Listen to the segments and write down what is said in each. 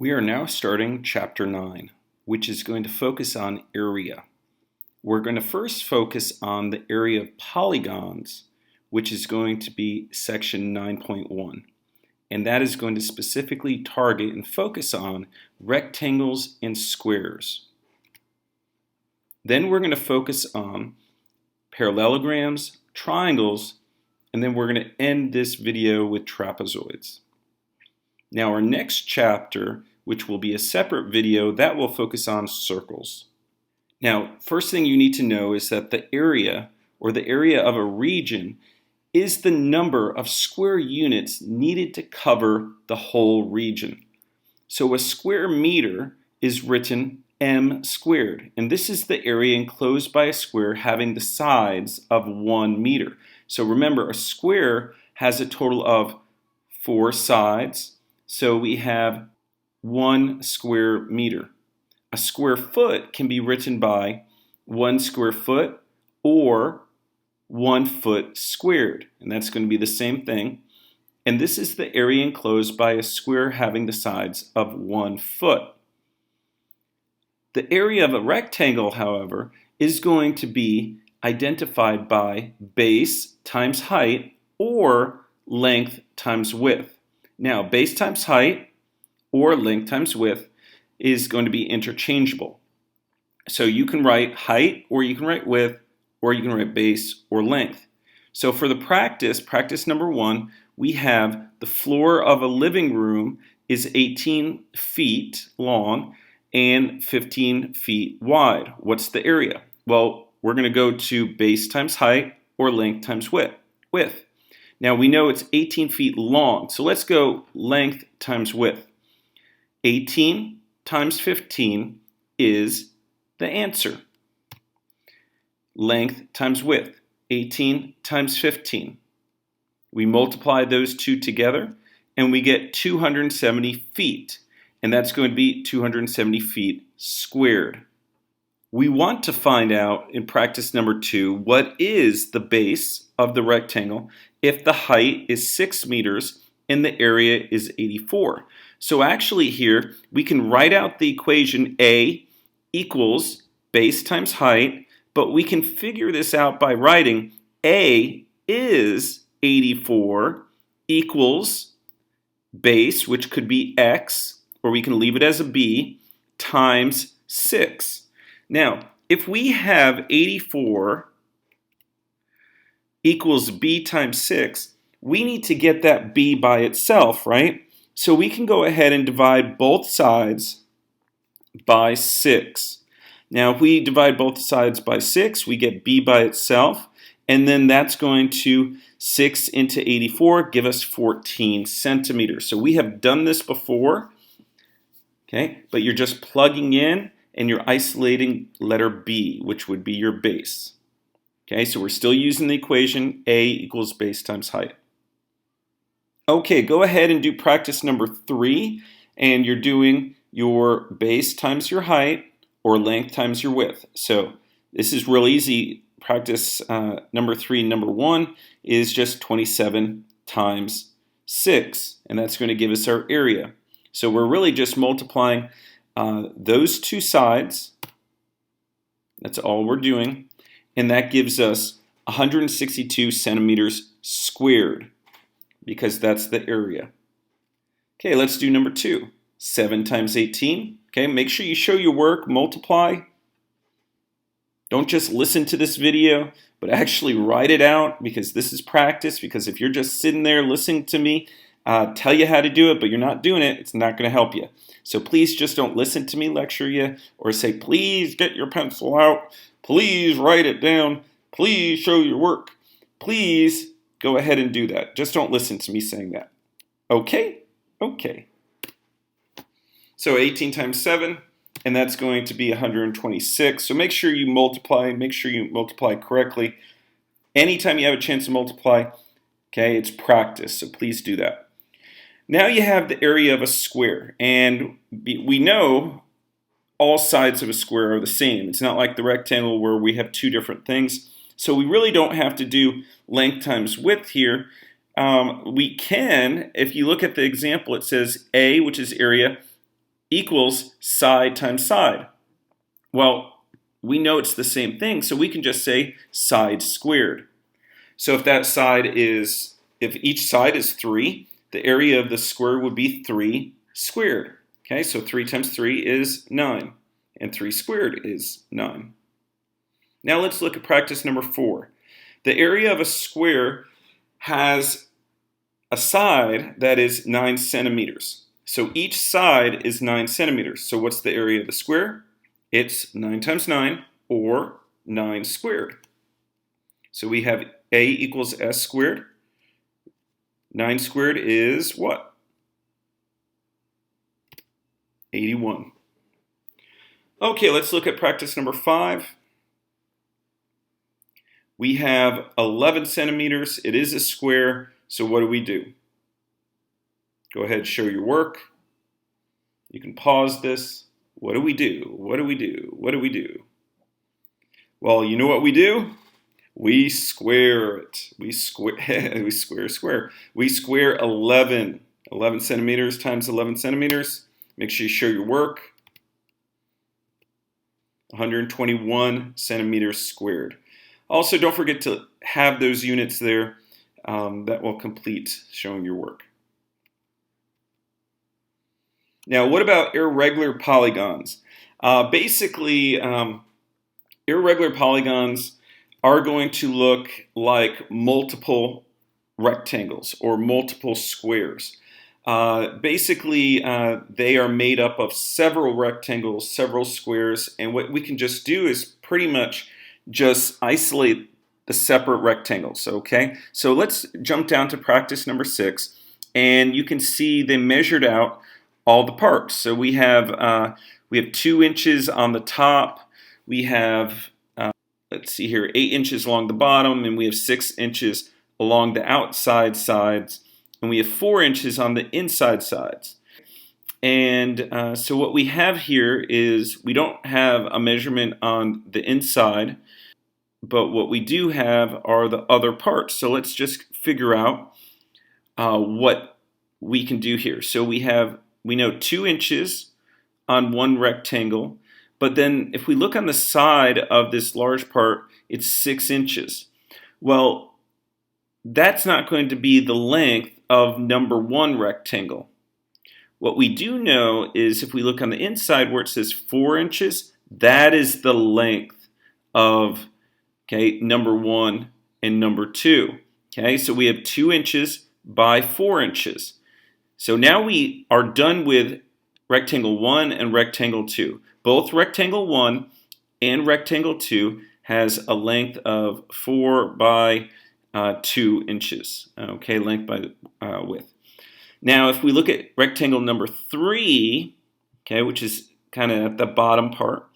We are now starting Chapter 9, which is going to focus on area. We're going to first focus on the area of polygons, which is going to be section 9.1. And that is going to specifically target and focus on rectangles and squares. Then we're going to focus on parallelograms, triangles, and then we're going to end this video with trapezoids. Now our next chapter, which will be a separate video, that will focus on circles. Now, first thing you need to know is that the area, or the area of a region, is the number of square units needed to cover the whole region. So a square meter is written m squared, and this is the area enclosed by a square having the sides of 1 meter. So remember, a square has a total of 4 sides, so we have 1 square meter. A square foot can be written by 1 square foot or 1 foot squared, and that's going to be the same thing. And this is the area enclosed by a square having the sides of 1 foot. The area of a rectangle, however, is going to be identified by base times height or length times width. Now, base times height or length times width is going to be interchangeable. So you can write height, or you can write width, or you can write base or length. So for the practice number 1, we have the floor of a living room is 18 feet long and 15 feet wide. What's the area? Well, we're going to go to base times height or length times width. Now we know it's 18 feet long, so let's go length times width. 18 times 15 is the answer. Length times width, 18 times 15. We multiply those two together and we get 270 feet, and that's going to be 270 feet squared. We want to find out in practice number 2 what is the base of the rectangle if the height is 6 meters and the area is 84. So actually here we can write out the equation A equals base times height, but we can figure this out by writing A is 84 equals base, which could be X, or we can leave it as a B, times 6. Now, if we have 84 equals B times 6, we need to get that B by itself, right? So we can go ahead and divide both sides by 6. Now, if we divide both sides by 6, we get B by itself, and then that's going to 6 into 84 give us 14 centimeters. So we have done this before, okay? But you're just plugging in and you're isolating letter B, which would be your base. Okay, so we're still using the equation A equals base times height. Okay, go ahead and do practice number 3, and you're doing your base times your height or length times your width. So this is real easy. Practice number 3, number 1 is just 27 times 6, and that's going to give us our area. So we're really just multiplying those two sides. That's all we're doing. And that gives us 162 centimeters squared, because that's the area. Okay, let's do number 2. 7 times 18. Okay, make sure you show your work, multiply. Don't just listen to this video, but actually write it out, because this is practice. Because if you're just sitting there listening to me tell you how to do it, but you're not doing it, it's not going to help you. So please just don't listen to me lecture you, or say, please get your pencil out. Please write it down. Please show your work. Please go ahead and do that. Just don't listen to me saying that. Okay? Okay. So 18 times 7, and that's going to be 126. So make sure you multiply. Make sure you multiply correctly. Anytime you have a chance to multiply, okay, it's practice. So please do that. Now you have the area of a square, and we know all sides of a square are the same. It's not like the rectangle where we have two different things. So we really don't have to do length times width here. We can, if you look at the example, it says A, which is area, equals side times side. Well, we know it's the same thing, so we can just say side squared. So if each side is 3, the area of the square would be 3 squared. Okay, so 3 times 3 is 9, and 3 squared is 9. Now let's look at practice number 4. The area of a square has a side that is 9 centimeters. So each side is 9 centimeters. So what's the area of the square? It's 9 times 9, or 9 squared. So we have A equals S squared. 9 squared is what? 81. Okay, let's look at practice number 5. We have 11 centimeters. It is a square. So what do? Go ahead and show your work. You can pause this. What do? What do? What do? Well, you know what we do? We square it. We square. We square 11 centimeters times 11 centimeters. Make sure you show your work. 121 centimeters squared. Also, don't forget to have those units there. That will complete showing your work. Now, what about irregular polygons? Basically, irregular polygons are going to look like multiple rectangles or multiple squares. Basically, they are made up of several rectangles, several squares, and what we can just do is pretty much just isolate the separate rectangles, okay? So let's jump down to practice number 6, and you can see they measured out all the parts. So we have 2 inches on the top, we have, let's see here, 8 inches along the bottom, and we have 6 inches along the outside sides, and we have 4 inches on the inside sides. And so what we have here is we don't have a measurement on the inside, but what we do have are the other parts. So let's just figure out what we can do here. So we know 2 inches on one rectangle, but then if we look on the side of this large part, it's 6 inches. Well, that's not going to be the length of number 1 rectangle. What we do know is if we look on the inside where it says 4 inches, that is the length of number 1 and number 2. Okay, so we have 2 inches by 4 inches. So now we are done with rectangle 1 and rectangle 2. Both rectangle 1 and rectangle 2 has a length of 4 by 2 inches. Okay, length by width. Now, if we look at rectangle number 3, okay, which is kind of at the bottom part,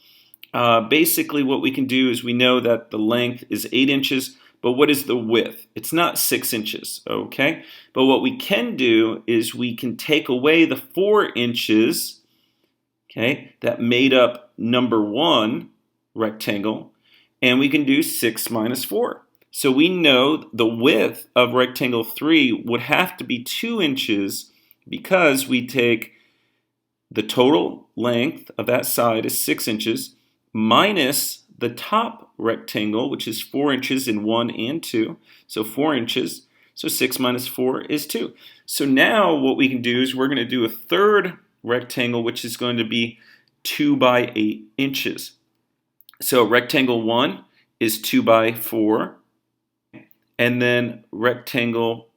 basically what we can do is we know that the length is 8 inches, but what is the width? It's not 6 inches, okay? But what we can do is we can take away the 4 inches, okay, that made up number 1 rectangle, and we can do 6 minus 4. So we know the width of rectangle 3 would have to be 2 inches because we take the total length of that side is 6 inches minus the top rectangle, which is 4 inches in 1 and 2. So 4 inches. So 6 minus 4 is 2. So now what we can do is we're going to do a third rectangle, which is going to be 2 by 8 inches. So rectangle 1 is 2 by 4. And then rectangle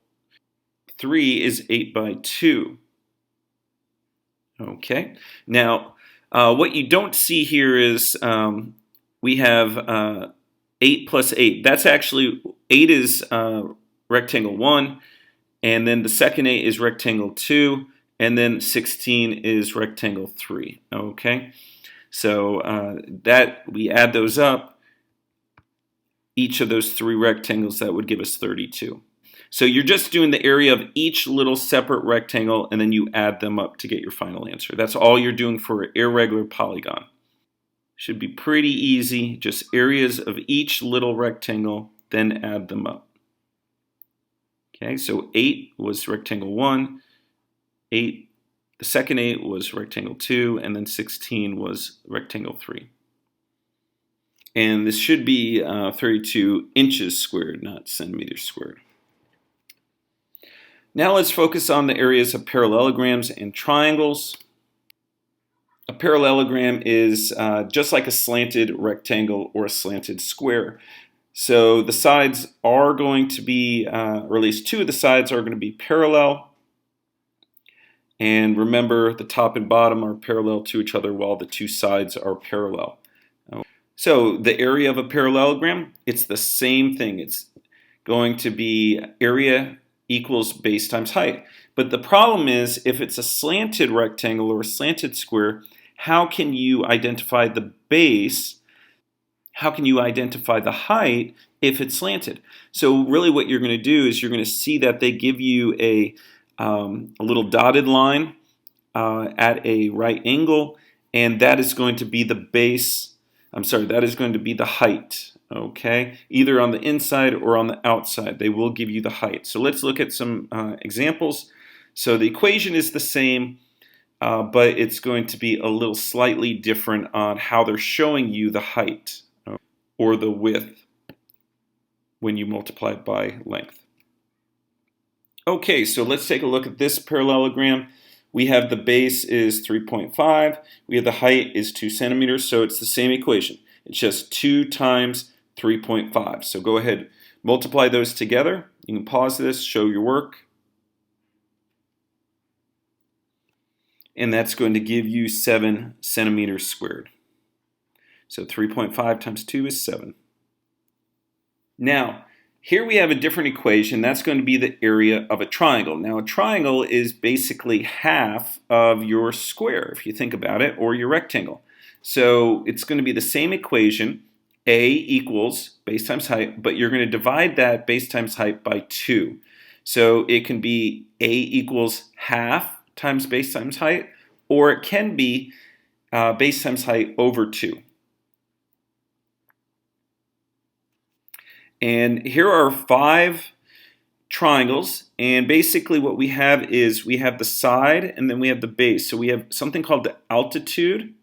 3 is 8 by 2. Okay. Now, what you don't see here is we have 8 plus 8. That's actually, 8 is rectangle 1, and then the second 8 is rectangle 2, and then 16 is rectangle 3. Okay. So that we add those up. Each of those 3 rectangles, that would give us 32. So you're just doing the area of each little separate rectangle, and then you add them up to get your final answer. That's all you're doing for an irregular polygon. Should be pretty easy, just areas of each little rectangle, then add them up. Okay, so 8 was rectangle 1, 8 The second 8 was rectangle 2, and then 16 was rectangle 3. And this should be 32 inches squared, not centimeters squared. Now let's focus on the areas of parallelograms and triangles. A parallelogram is just like a slanted rectangle or a slanted square. So the sides are going to be, or at least two of the sides are going to be parallel. And remember, the top and bottom are parallel to each other while the two sides are parallel. So the area of a parallelogram, it's the same thing. It's going to be area equals base times height. But the problem is, if it's a slanted rectangle or a slanted square, how can you identify the base? How can you identify the height if it's slanted? So really what you're going to do is you're going to see that they give you a little dotted line at a right angle, and that is going to be the base. That is going to be the height. Okay, either on the inside or on the outside, they will give you the height. So let's look at some examples. So the equation is the same, but it's going to be a little slightly different on how they're showing you the height or the width when you multiply it by length. Okay, so let's take a look at this parallelogram. We have the base is 3.5. We have the height is 2 centimeters, so it's the same equation. It's just 2 times 3.5. So go ahead, multiply those together. You can pause this, show your work. And that's going to give you 7 centimeters squared. So 3.5 times 2 is 7. Now, here we have a different equation. That's going to be the area of a triangle. Now, a triangle is basically half of your square, if you think about it, or your rectangle. So it's going to be the same equation, A equals base times height, but you're going to divide that base times height by 2. So it can be A equals half times base times height, or it can be base times height over 2. And here are 5 triangles, and basically what we have is we have the side and then we have the base. So we have something called the altitude,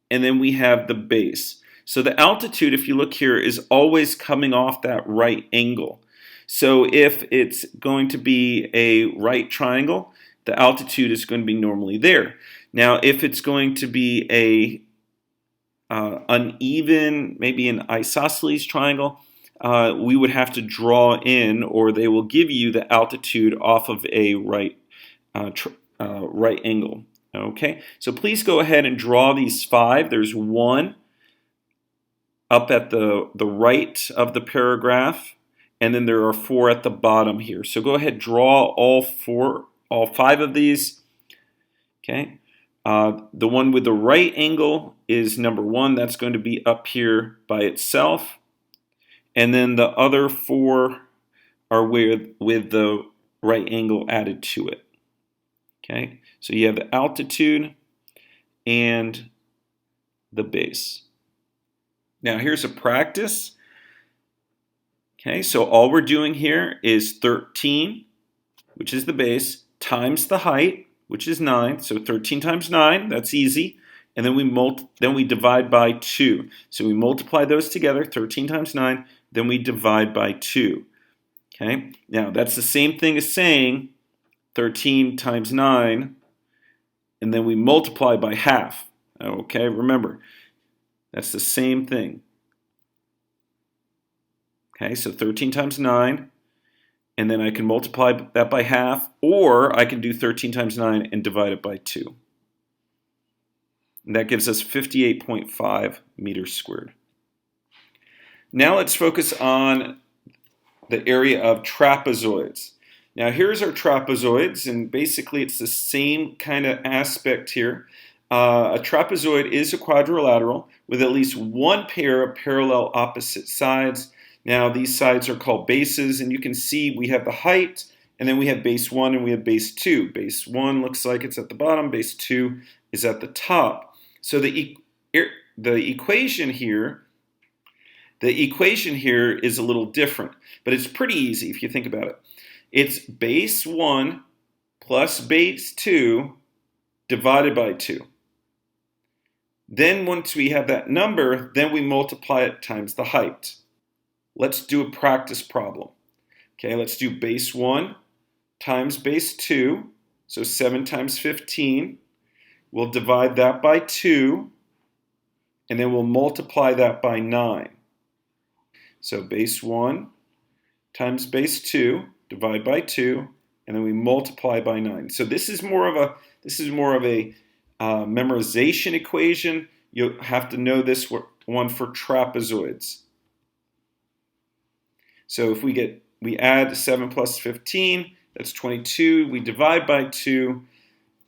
and then we have the base. So the altitude, if you look here, is always coming off that right angle. So if it's going to be a right triangle, the altitude is going to be normally there. Now if it's going to be a uneven, maybe an isosceles triangle, we would have to draw in, or they will give you the altitude off of a right angle. Okay, so please go ahead and draw these 5. There's 1 up at the right of the paragraph, and then there are 4 at the bottom here. So go ahead, draw all 5 of these. Okay, the one with the right angle is number 1. That's going to be up here by itself. And then the other 4 are with the right angle added to it. Okay, so you have the altitude and the base. Now here's a practice. Okay, so all we're doing here is 13, which is the base, times the height, which is 9. So 13 times 9, that's easy. And then we divide by 2. So we multiply those together, 13 times 9, then we divide by 2. Okay? Now, that's the same thing as saying 13 times 9, and then we multiply by half. Okay? Remember, that's the same thing. Okay, so 13 times 9, and then I can multiply that by half, or I can do 13 times 9 and divide it by 2. And that gives us 58.5 meters squared. Now let's focus on the area of trapezoids. Now here's our trapezoids, and basically it's the same kind of aspect here. A trapezoid is a quadrilateral with at least one pair of parallel opposite sides. Now these sides are called bases, and you can see we have the height, and then we have base 1 and we have base 2. Base 1 looks like it's at the bottom, base 2 is at the top. So the equation here is a little different, but it's pretty easy if you think about it. It's base 1 plus base 2 divided by 2. Then once we have that number, then we multiply it times the height. Let's do a practice problem. Okay, let's do base 1 times base 2. So 7 times 15. We'll divide that by 2, and then we'll multiply that by 9. So base 1 times base 2, divide by 2, and then we multiply by 9. So this is more of a memorization equation. You'll have to know this one for trapezoids. So if we add 7 plus 15, that's 22. We divide by 2,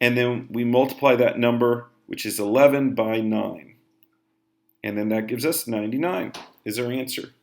and then we multiply that number, which is 11, by 9. And then that gives us 99 is our answer.